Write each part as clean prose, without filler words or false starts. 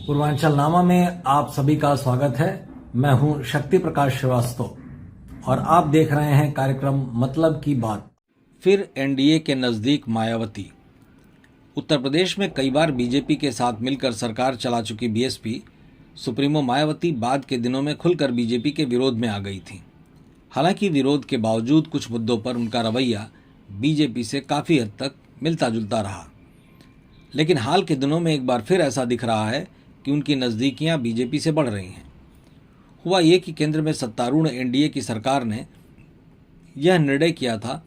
पूर्वांचल नामा में आप सभी का स्वागत है। मैं हूं शक्ति प्रकाश श्रीवास्तव और आप देख रहे हैं कार्यक्रम मतलब की बात। फिर एनडीए के नजदीक मायावती। उत्तर प्रदेश में कई बार बीजेपी के साथ मिलकर सरकार चला चुकी बीएसपी सुप्रीमो मायावती बाद के दिनों में खुलकर बीजेपी के विरोध में आ गई थी। हालांकि विरोध के बावजूद कुछ मुद्दों पर उनका रवैया बीजेपी से काफ़ी हद तक मिलता जुलता रहा, लेकिन हाल के दिनों में एक बार फिर ऐसा दिख रहा है कि उनकी नज़दीकियां बीजेपी से बढ़ रही हैं। हुआ ये कि केंद्र में सत्तारूढ़ एनडीए की सरकार ने यह निर्णय किया था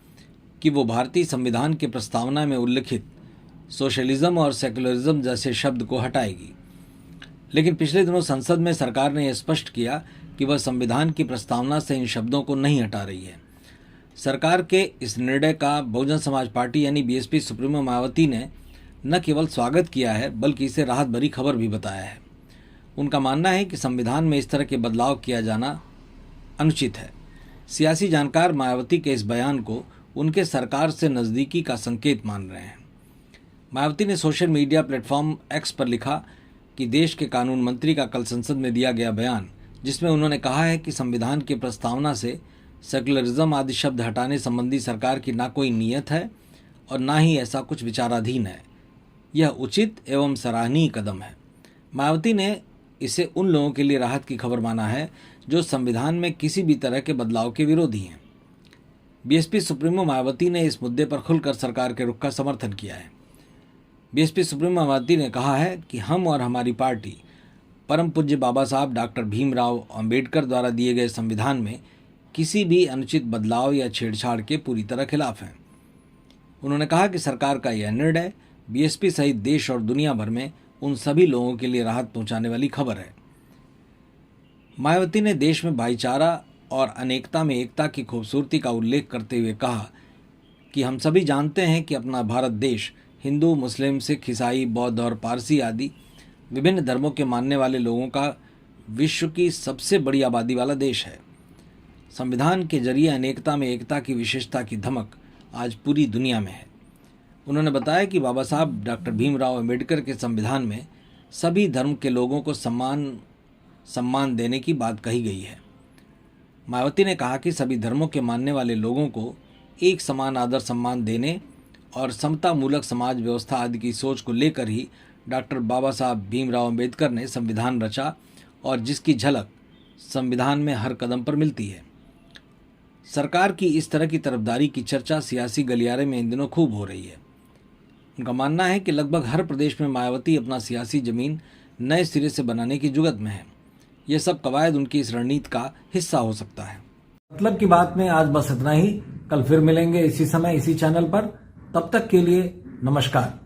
कि वो भारतीय संविधान के प्रस्तावना में उल्लिखित सोशलिज्म और सेकुलरिज्म जैसे शब्द को हटाएगी, लेकिन पिछले दिनों संसद में सरकार ने यह स्पष्ट किया कि वह संविधान की प्रस्तावना से इन शब्दों को नहीं हटा रही है। सरकार के इस निर्णय का बहुजन समाज पार्टी यानी बीएसपी सुप्रीमो मायावती ने न केवल स्वागत किया है बल्कि इसे राहत भरी खबर भी बताया है। उनका मानना है कि संविधान में इस तरह के बदलाव किया जाना अनुचित है। सियासी जानकार मायावती के इस बयान को उनके सरकार से नज़दीकी का संकेत मान रहे हैं। मायावती ने सोशल मीडिया प्लेटफॉर्म एक्स पर लिखा कि देश के कानून मंत्री का कल संसद में दिया गया बयान, जिसमें उन्होंने कहा है कि संविधान की प्रस्तावना से सेकुलरिज्म आदि शब्द हटाने संबंधी सरकार की ना कोई नीयत है और ना ही ऐसा कुछ विचाराधीन है। यह उचित एवं सराहनीय कदम है। मायावती ने इसे उन लोगों के लिए राहत की खबर माना है जो संविधान में किसी भी तरह के बदलाव के विरोधी हैं। बीएसपी सुप्रीमो मायावती ने इस मुद्दे पर खुलकर सरकार के रुख का समर्थन किया है। बीएसपी सुप्रीमो मायावती ने कहा है कि हम और हमारी पार्टी परम पूज्य बाबा साहब डॉक्टर भीमराव अंबेडकर द्वारा दिए गए संविधान में किसी भी अनुचित बदलाव या छेड़छाड़ के पूरी तरह खिलाफ हैं। उन्होंने कहा कि सरकार का यह निर्णय बीएसपी सहित देश और दुनिया भर में उन सभी लोगों के लिए राहत पहुंचाने वाली खबर है। मायावती ने देश में भाईचारा और अनेकता में एकता की खूबसूरती का उल्लेख करते हुए कहा कि हम सभी जानते हैं कि अपना भारत देश हिंदू, मुस्लिम, सिख, ईसाई, बौद्ध और पारसी आदि विभिन्न धर्मों के मानने वाले लोगों का विश्व की सबसे बड़ी आबादी वाला देश है। संविधान के जरिए अनेकता में एकता की विशेषता की धमक आज पूरी दुनिया में है। उन्होंने बताया कि बाबा साहब डॉक्टर भीमराव अंबेडकर के संविधान में सभी धर्म के लोगों को सम्मान देने की बात कही गई है। मायावती ने कहा कि सभी धर्मों के मानने वाले लोगों को एक समान आदर सम्मान देने और समता मूलक समाज व्यवस्था आदि की सोच को लेकर ही डॉक्टर बाबा साहब भीमराव अंबेडकर ने संविधान रचा और जिसकी झलक संविधान में हर कदम पर मिलती है। सरकार की इस तरह की तरफदारी की चर्चा सियासी गलियारे में इन दिनों खूब हो रही है। उनका मानना है कि लगभग हर प्रदेश में मायावती अपना सियासी जमीन नए सिरे से बनाने की जुगत में है। यह सब कवायद उनकी इस रणनीति का हिस्सा हो सकता है। मतलब की बात में आज बस इतना ही। कल फिर मिलेंगे इसी समय इसी चैनल पर। तब तक के लिए नमस्कार।